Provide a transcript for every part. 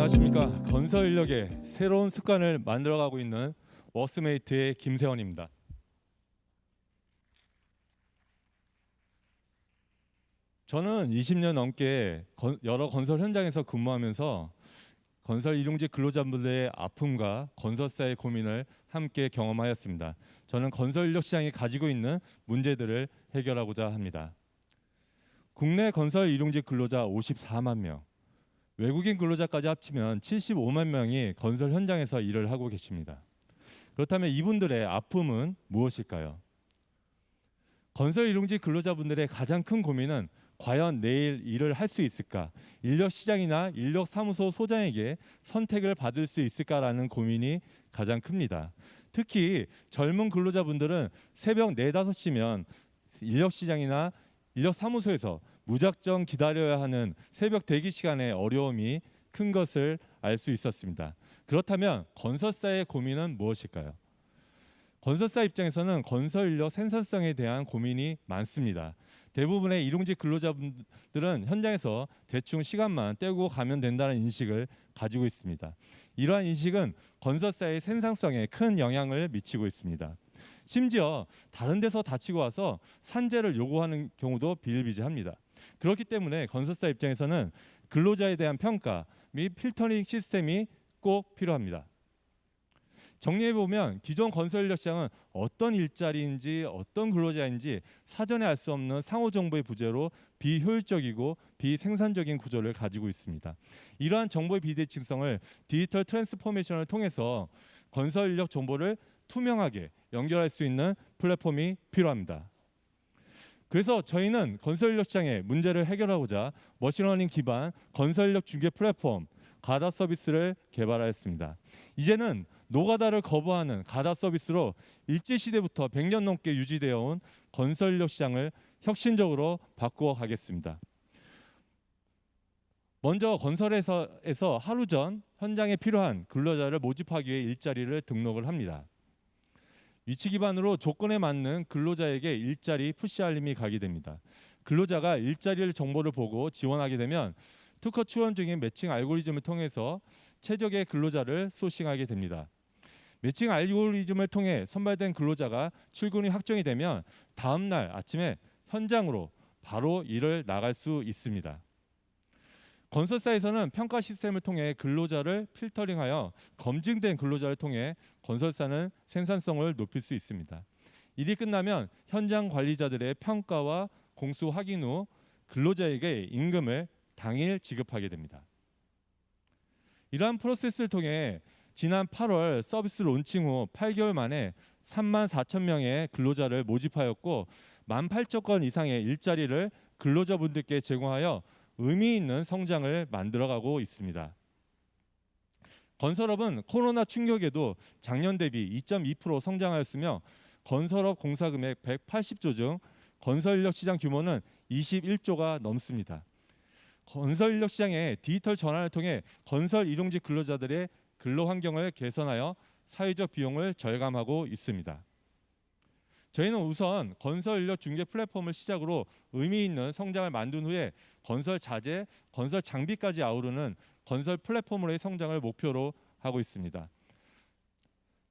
안녕하십니까. 건설 인력의 새로운 습관을 만들어가고 있는 워스메이트의 김세원입니다. 저는 20년 넘게 여러 건설 현장에서 근무하면서 건설 일용직 근로자분들의 아픔과 건설사의 고민을 함께 경험하였습니다. 저는 건설 인력 시장이 가지고 있는 문제들을 해결하고자 합니다. 국내 건설 일용직 근로자 54만 명, 외국인 근로자까지 합치면 75만 명이 건설 현장에서 일을 하고 계십니다. 그렇다면 이분들의 아픔은 무엇일까요? 건설 일용직 근로자분들의 가장 큰 고민은 과연 내일 일을 할 수 있을까? 인력 시장이나 인력 사무소 소장에게 선택을 받을 수 있을까라는 고민이 가장 큽니다. 특히 젊은 근로자분들은 새벽 4, 5시면 인력 시장이나 인력 사무소에서 무작정 기다려야 하는 새벽 대기 시간의 어려움이 큰 것을 알 수 있었습니다. 그렇다면 건설사의 고민은 무엇일까요? 건설사 입장에서는 건설 인력 생산성에 대한 고민이 많습니다. 대부분의 일용직 근로자분들은 현장에서 대충 시간만 떼고 가면 된다는 인식을 가지고 있습니다. 이러한 인식은 건설사의 생산성에 큰 영향을 미치고 있습니다. 심지어 다른 데서 다치고 와서 산재를 요구하는 경우도 비일비재합니다. 그렇기 때문에 건설사 입장에서는 근로자에 대한 평가 및 필터링 시스템이 꼭 필요합니다. 정리해보면 기존 건설 인력 시장은 어떤 일자리인지 어떤 근로자인지 사전에 알 수 없는 상호정보의 부재로 비효율적이고 비생산적인 구조를 가지고 있습니다. 이러한 정보의 비대칭성을 디지털 트랜스포메이션을 통해서 건설 인력 정보를 투명하게 연결할 수 있는 플랫폼이 필요합니다. 그래서 저희는 건설 인력 시장의 문제를 해결하고자 머신러닝 기반 건설 인력 중개 플랫폼 가다 서비스를 개발하였습니다. 이제는 노가다를 거부하는 가다 서비스로 일제시대부터 100년 넘게 유지되어 온 건설 인력 시장을 혁신적으로 바꾸어 가겠습니다. 먼저 건설회사에서 하루 전 현장에 필요한 근로자를 모집하기 위해 일자리를 등록을 합니다. 위치 기반으로 조건에 맞는 근로자에게 일자리 푸시 알림이 가게 됩니다. 근로자가 일자리를 정보를 보고 지원하게 되면 특허 지원 중인 매칭 알고리즘을 통해서 최적의 근로자를 소싱하게 됩니다. 매칭 알고리즘을 통해 선발된 근로자가 출근이 확정이 되면 다음 날 아침에 현장으로 바로 일을 나갈 수 있습니다. 건설사에서는 평가 시스템을 통해 근로자를 필터링하여 검증된 근로자를 통해 건설사는 생산성을 높일 수 있습니다. 일이 끝나면 현장 관리자들의 평가와 공수 확인 후 근로자에게 임금을 당일 지급하게 됩니다. 이러한 프로세스를 통해 지난 8월 서비스 론칭 후 8개월 만에 3만 4천 명의 근로자를 모집하였고 18,000건 이상의 일자리를 근로자분들께 제공하여 의미 있는 성장을 만들어가고 있습니다. 건설업은 코로나 충격에도 작년 대비 2.2% 성장하였으며 건설업 공사금액 180조 중 건설 인력 시장 규모는 21조가 넘습니다. 건설 인력 시장의 디지털 전환을 통해 건설 일용직 근로자들의 근로 환경을 개선하여 사회적 비용을 절감하고 있습니다. 저희는 우선 건설 인력 중개 플랫폼을 시작으로 의미 있는 성장을 만든 후에 건설 자재, 건설 장비까지 아우르는 건설 플랫폼으로의 성장을 목표로 하고 있습니다.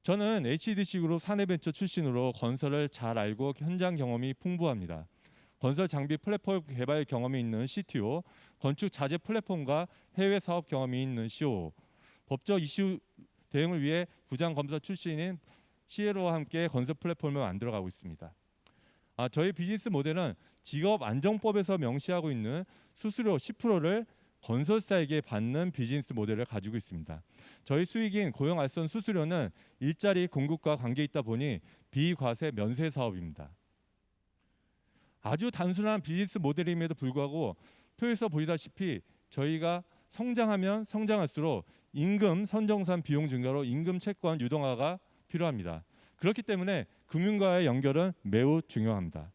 저는 HDC 그룹 사내벤처 출신으로 건설을 잘 알고 현장 경험이 풍부합니다. 건설 장비 플랫폼 개발 경험이 있는 CTO, 건축 자재 플랫폼과 해외 사업 경험이 있는 COO, 법적 이슈 대응을 위해 부장 검사 출신인 CLO와 함께 건설 플랫폼을 만들어가고 있습니다. 저희 비즈니스 모델은 직업안정법에서 명시하고 있는 수수료 10%를 건설사에게 받는 비즈니스 모델을 가지고 있습니다. 저희 수익인 고용알선 수수료는 일자리 공급과 관계 있다 보니 비과세 면세 사업입니다. 아주 단순한 비즈니스 모델임에도 불구하고 표에서 보이다시피 저희가 성장하면 성장할수록 임금 선정산 비용 증가로 임금 채권 유동화가 필요합니다. 그렇기 때문에 금융과의 연결은 매우 중요합니다.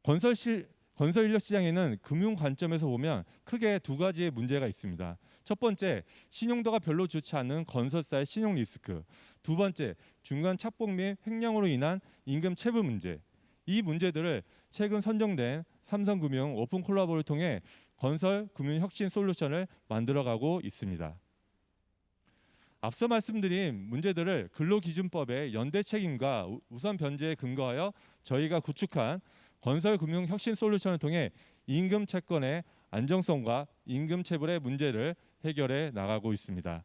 건설 인력 시장에는 금융 관점에서 보면 크게 두 가지의 문제가 있습니다. 첫 번째, 신용도가 별로 좋지 않은 건설사의 신용 리스크. 두 번째, 중간 착복 및 횡령으로 인한 임금 체불 문제. 이 문제들을 최근 선정된 삼성금융 오픈 콜라보를 통해 건설 금융 혁신 솔루션을 만들어가고 있습니다. 앞서 말씀드린 문제들을 근로기준법의 연대 책임과 우선 변제에 근거하여 저희가 구축한 건설 금융 혁신 솔루션을 통해 임금 채권의 안정성과 임금 체불의 문제를 해결해 나가고 있습니다.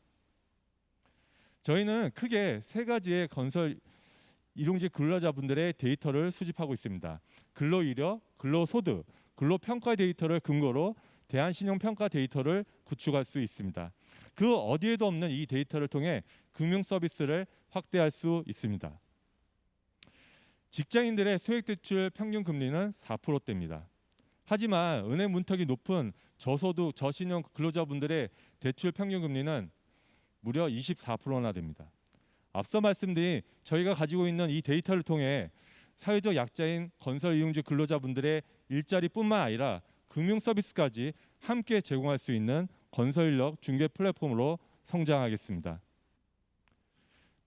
저희는 크게 세 가지의 건설 일용직 근로자분들의 데이터를 수집하고 있습니다. 근로이력, 근로소득, 근로평가 데이터를 근거로 대한신용평가 데이터를 구축할 수 있습니다. 그 어디에도 없는 이 데이터를 통해 금융 서비스를 확대할 수 있습니다. 직장인들의 소액대출 평균 금리는 4%대입니다. 하지만 은행 문턱이 높은 저소득, 저신용 근로자분들의 대출 평균 금리는 무려 24%나 됩니다. 앞서 말씀드린 저희가 가지고 있는 이 데이터를 통해 사회적 약자인 건설 이용직 근로자분들의 일자리뿐만 아니라 금융 서비스까지 함께 제공할 수 있는 건설인력 중개 플랫폼으로 성장하겠습니다.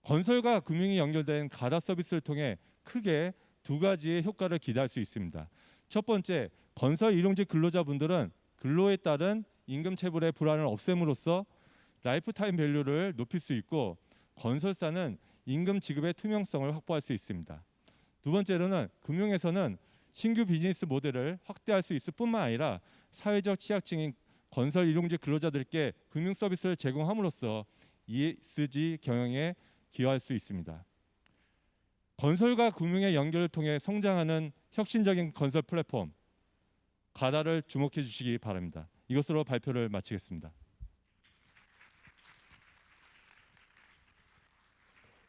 건설과 금융이 연결된 가다 서비스를 통해 크게 두 가지의 효과를 기대할 수 있습니다. 첫 번째, 건설 일용직 근로자분들은 근로에 따른 임금 체불의 불안을 없앰으로써 라이프타임 밸류를 높일 수 있고 건설사는 임금 지급의 투명성을 확보할 수 있습니다. 두 번째로는 금융에서는 신규 비즈니스 모델을 확대할 수 있을 뿐만 아니라 사회적 취약층인 건설 일용직 근로자들께 금융 서비스를 제공함으로써 ESG 경영에 기여할 수 있습니다. 건설과 금융의 연결을 통해 성장하는 혁신적인 건설 플랫폼 가다를 주목해 주시기 바랍니다. 이것으로 발표를 마치겠습니다.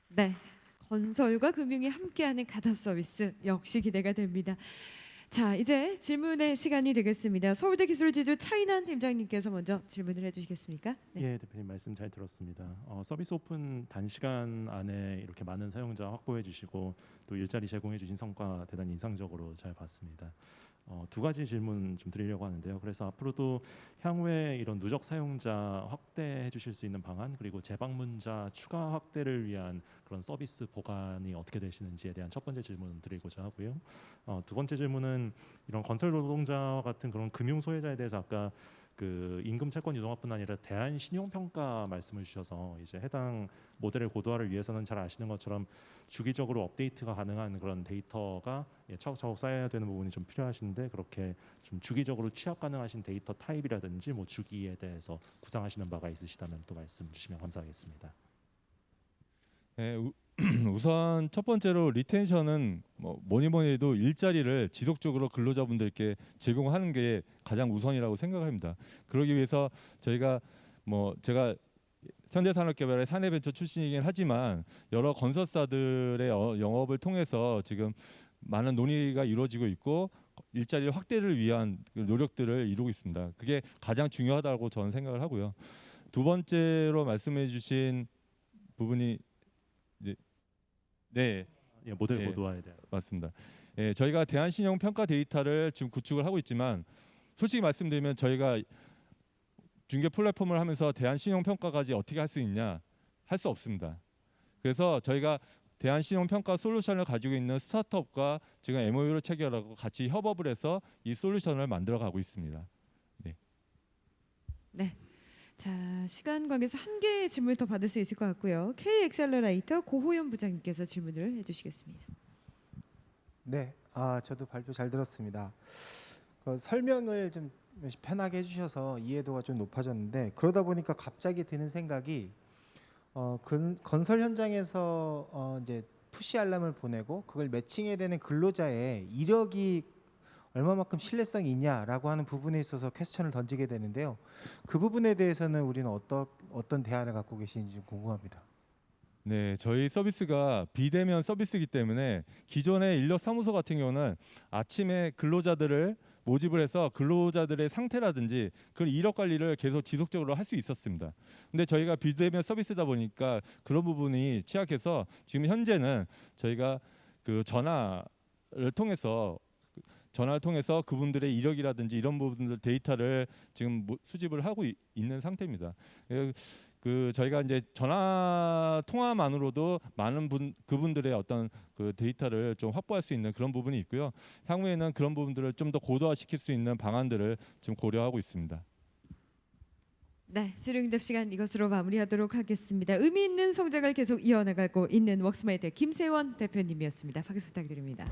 네, 건설과 금융이 함께하는 가다 서비스 역시 기대가 됩니다. 자, 이제 질문의 시간이 되겠습니다. 서울대 기술지주 차인환 팀장님께서 먼저 질문을 해주시겠습니까? 네. 예, 대표님 말씀 잘 들었습니다. 서비스 오픈 단시간 안에 이렇게 많은 사용자 확보해 주시고 또 일자리 제공해 주신 성과 대단히 인상적으로 잘 봤습니다. 두 가지 질문 좀 드리려고 하는데요. 그래서 앞으로도 향후에 이런 누적 사용자 확대해 주실 수 있는 방안 그리고 재방문자 추가 확대를 위한 그런 서비스 보관이 어떻게 되시는지에 대한 첫 번째 질문 드리고자 하고요. 두 번째 질문은 이런 건설 노동자와 같은 그런 금융 소외자에 대해서 아까 그 임금 채권 유동화뿐 아니라 대한 신용평가 말씀을 주셔서 이제 해당 모델의 고도화를 위해서는 잘 아시는 것처럼 주기적으로 업데이트가 가능한 그런 데이터가 차곡차곡 쌓여야 되는 부분이 좀 필요하신데 그렇게 좀 주기적으로 취합 가능하신 데이터 타입이라든지 뭐 주기에 대해서 구상하시는 바가 있으시다면 또 말씀 주시면 감사하겠습니다. 네, 우선 첫 번째로 리텐션은 뭐니 해도 일자리를 지속적으로 근로자분들께 제공하는 게 가장 우선이라고 생각합니다. 그러기 위해서 저희가 제가 현대산업개발의 사내벤처 출신이긴 하지만 여러 건설사들의 영업을 통해서 지금 많은 논의가 이루어지고 있고 일자리 확대를 위한 노력들을 이루고 있습니다. 그게 가장 중요하다고 저는 생각을 하고요. 두 번째로 말씀해주신 부분이 네, 모델 고도화에 대한 맞습니다. 저희가 대한신용평가 데이터를 지금 구축을 하고 있지만 솔직히 말씀드리면 저희가 중개 플랫폼을 하면서 대한신용평가까지 어떻게 할 수 있냐 할 수 없습니다. 그래서 저희가 대한신용평가 솔루션을 가지고 있는 스타트업과 지금 MOU를 체결하고 같이 협업을 해서 이 솔루션을 만들어가고 있습니다. 네. 자, 시간 관계에서 한 개의 질문을 더 받을 수 있을 것 같고요. K 엑셀러레이터 고호연 부장님께서 질문을 해주시겠습니다. 네, 저도 발표 잘 들었습니다. 설명을 좀 편하게 해주셔서 이해도가 좀 높아졌는데 그러다 보니까 갑자기 드는 생각이 건설 현장에서 이제 푸시 알람을 보내고 그걸 매칭해야 되는 근로자의 이력이 얼마만큼 신뢰성이 있냐라고 하는 부분에 있어서 퀘스천을 던지게 되는데요. 그 부분에 대해서는 우리는 어떤 대안을 갖고 계신지 좀 궁금합니다. 네, 저희 서비스가 비대면 서비스이기 때문에 기존의 인력사무소 같은 경우는 아침에 근로자들을 모집을 해서 근로자들의 상태라든지 그 이력 관리를 계속 지속적으로 할 수 있었습니다. 근데 저희가 비대면 서비스다 보니까 그런 부분이 취약해서 지금 현재는 저희가 그 전화를 통해서 그분들의 이력이라든지 이런 부분들 데이터를 지금 수집을 하고 있는 상태입니다. 저희가 이제 전화 통화만으로도 많은 그분들의 어떤 그 데이터를 좀 확보할 수 있는 그런 부분이 있고요. 향후에는 그런 부분들을 좀 더 고도화시킬 수 있는 방안들을 지금 고려하고 있습니다. 네, 질의응답 시간 이것으로 마무리하도록 하겠습니다. 의미 있는 성장을 계속 이어나가고 있는 웍스마이트의 김세원 대표님이었습니다. 박수 부탁드립니다.